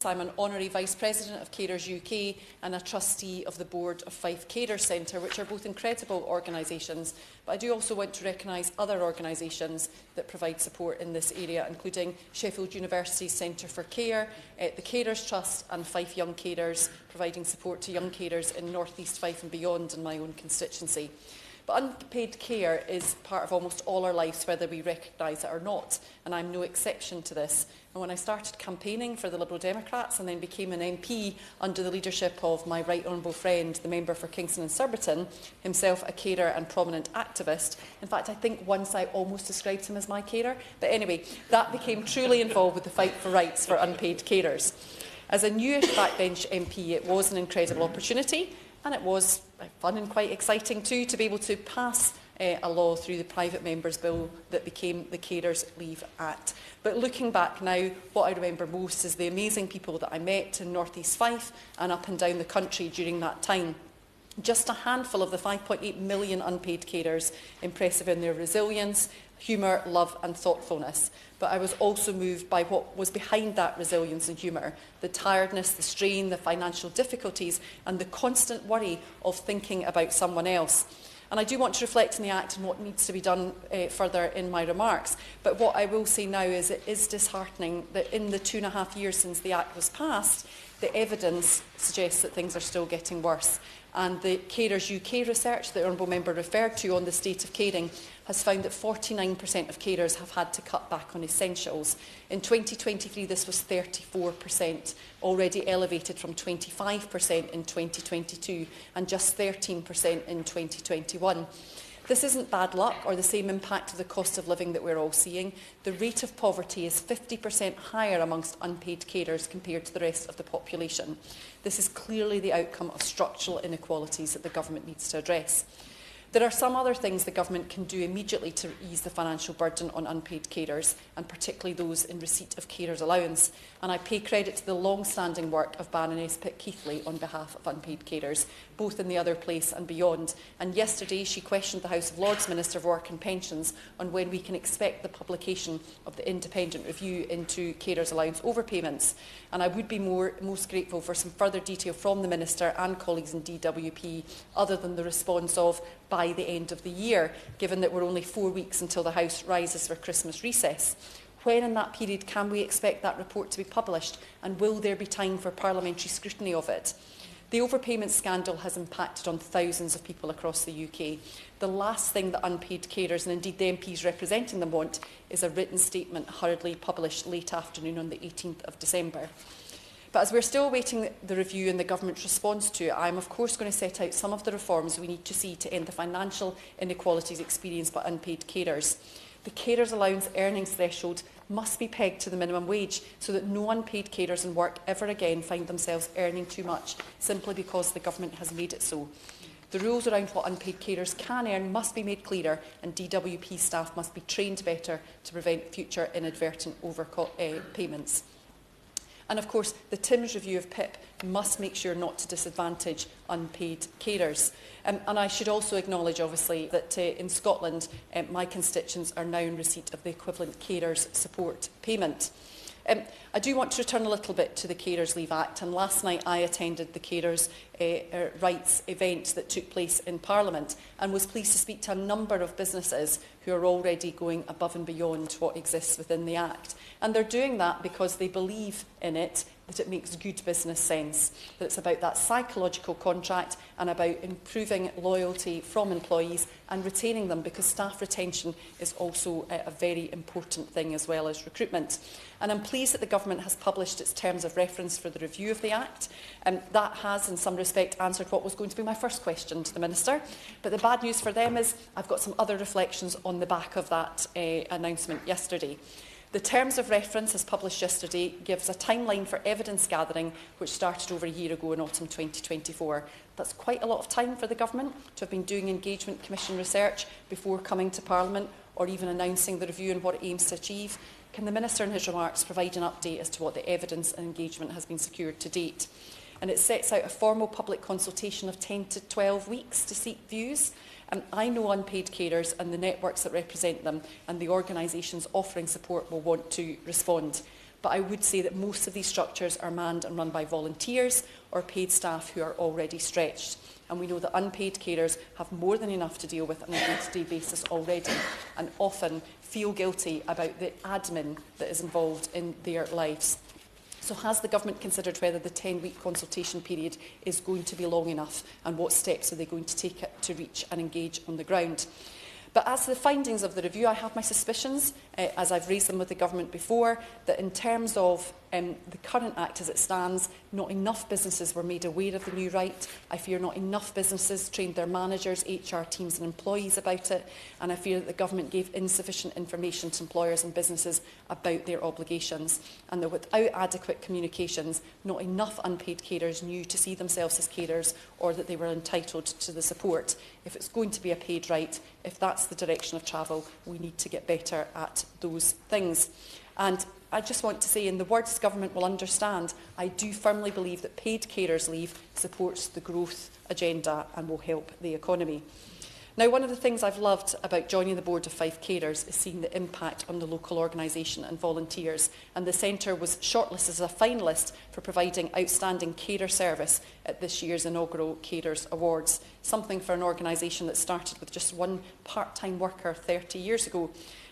I'm an Honorary Vice President of Carers UK and a Trustee of the Board of Fife Carers Centre, which are both incredible organisations. But I do also want to recognise other organisations that provide support in this area, including Sheffield University's Centre for Care, the Carers Trust and Fife Young Carers, providing support to young carers in North East Fife and beyond in my own constituency. But unpaid care is part of almost all our lives, whether we recognise it or not, and I'm no exception to this. And when I started campaigning for the Liberal Democrats and then became an MP under the leadership of my right honourable friend, the member for Kingston and Surbiton, himself a carer and prominent activist. In fact, I think once I almost described him as my carer. But anyway, that became truly involved with the fight for rights for unpaid carers. As a newish backbench MP, it was an incredible opportunity. And it was fun and quite exciting too to be able to pass a law through the private member's bill that became the Carers Leave Act. But looking back now, what I remember most is the amazing people that I met in North East Fife and up and down the country during that time. Just a handful of the 5.8 million unpaid carers, impressive in their resilience, humour, love and thoughtfulness. But I was also moved by what was behind that resilience and humour, the tiredness, the strain, the financial difficulties and the constant worry of thinking about someone else. And I do want to reflect on the Act and what needs to be done further in my remarks. But what I will say now is it is disheartening that in the 2.5 years since the Act was passed, the evidence suggests that things are still getting worse. And the Carers UK research that the Honourable Member referred to on the state of caring has found that 49% of carers have had to cut back on essentials. In 2023, this was 34%, already elevated from 25% in 2022 and just 13% in 2021. This isn't bad luck or the same impact of the cost of living that we're all seeing. The rate of poverty is 50% higher amongst unpaid carers compared to the rest of the population. This is clearly the outcome of structural inequalities that the government needs to address. There are some other things the government can do immediately to ease the financial burden on unpaid carers, and particularly those in receipt of carers allowance. And I pay credit to the long-standing work of Baroness Pitt-Keithley on behalf of unpaid carers, both in the other place and beyond. And yesterday she questioned the House of Lords Minister of Work and Pensions on when we can expect the publication of the independent review into carers allowance overpayments. And I would be most grateful for some further detail from the Minister and colleagues in DWP, other than the response of by the end of the year, given that we're only 4 weeks until the House rises for Christmas recess. When in that period can we expect that report to be published, and will there be time for parliamentary scrutiny of it? The overpayment scandal has impacted on thousands of people across the UK. The last thing that unpaid carers, and indeed the MPs representing them, want is a written statement hurriedly published late afternoon on the 18th of December. But as we're still awaiting the review and the government's response to it, I'm of course going to set out some of the reforms we need to see to end the financial inequalities experienced by unpaid carers. The carers allowance earnings threshold must be pegged to the minimum wage so that no unpaid carers in work ever again find themselves earning too much simply because the government has made it so. The rules around what unpaid carers can earn must be made clearer, and DWP staff must be trained better to prevent future inadvertent overpayments. And of course, the Timms review of PIP must make sure not to disadvantage unpaid carers. And I should also acknowledge, obviously, that in Scotland, my constituents are now in receipt of the equivalent carers support payment. I do want to return a little bit to the Carers Leave Act, and last night I attended the Carers Rights event that took place in Parliament and was pleased to speak to a number of businesses who are already going above and beyond what exists within the Act. And they're doing that because they believe in it, that it makes good business sense, that it's about that psychological contract and about improving loyalty from employees and retaining them, because staff retention is also a very important thing as well as recruitment. And I'm pleased that the government has published its terms of reference for the review of the Act. That has, in some respect, answered what was going to be my first question to the Minister. But the bad news for them is I've got some other reflections on the back of that announcement yesterday. The terms of reference, as published yesterday, gives a timeline for evidence gathering which started over a year ago in autumn 2024. That's quite a lot of time for the government to have been doing Engagement Commission research before coming to Parliament or even announcing the review and what it aims to achieve. Can the Minister in his remarks provide an update as to what the evidence and engagement has been secured to date? And it sets out a formal public consultation of 10 to 12 weeks to seek views. I know unpaid carers and the networks that represent them and the organisations offering support will want to respond. But I would say that most of these structures are manned and run by volunteers or paid staff who are already stretched. And we know that unpaid carers have more than enough to deal with on a day-to-day basis already, and often feel guilty about the admin that is involved in their lives. So has the government considered whether the 10-week consultation period is going to be long enough, and what steps are they going to take to reach and engage on the ground? But as to the findings of the review, I have my suspicions, as I've raised them with the government before, that in terms of the current Act as it stands, not enough businesses were made aware of the new right. I fear not enough businesses trained their managers, HR teams and employees about it, and I fear that the government gave insufficient information to employers and businesses about their obligations, and that without adequate communications, not enough unpaid carers knew to see themselves as carers or that they were entitled to the support. If it's going to be a paid right, if that's the direction of travel, we need to get better at those things. And I just want to say, in the words government will understand, I do firmly believe that paid carers leave supports the growth agenda and will help the economy. Now, one of the things I've loved about joining the board of Fife Carers is seeing the impact on the local organisation and volunteers, and the centre was shortlisted as a finalist for providing outstanding carer service at this year's inaugural Carers Awards, something for an organisation that started with just one part-time worker 30 years ago.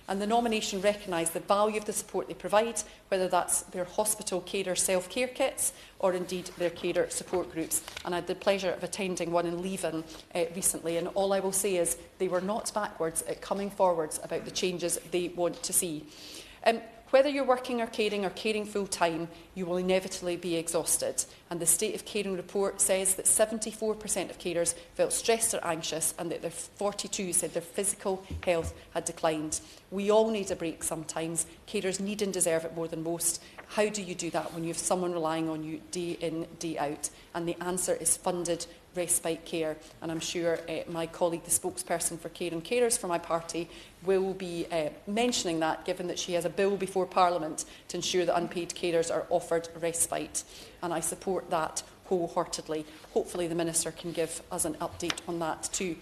And the nomination recognised the value of the support they provide, whether that's their hospital carer self-care kits or indeed their carer support groups. And I had the pleasure of attending one in Leven recently, and all I will say is they were not backwards at coming forwards about the changes they want to see. Whether you're working or caring full-time, you will inevitably be exhausted. And the State of Caring report says that 74% of carers felt stressed or anxious, and that 42% said their physical health had declined. We all need a break sometimes. Carers need and deserve it more than most. How do you do that when you have someone relying on you day in, day out? And the answer is funded respite care, and I'm sure my colleague, the spokesperson for Care and Carers for my party, will be mentioning that, given that she has a bill before Parliament to ensure that unpaid carers are offered respite, and I support that wholeheartedly. Hopefully the Minister can give us an update on that too.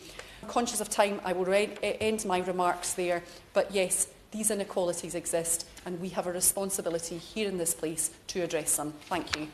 I'm conscious of time, I will end my remarks there, but yes, these inequalities exist, and we have a responsibility here in this place to address them. Thank you.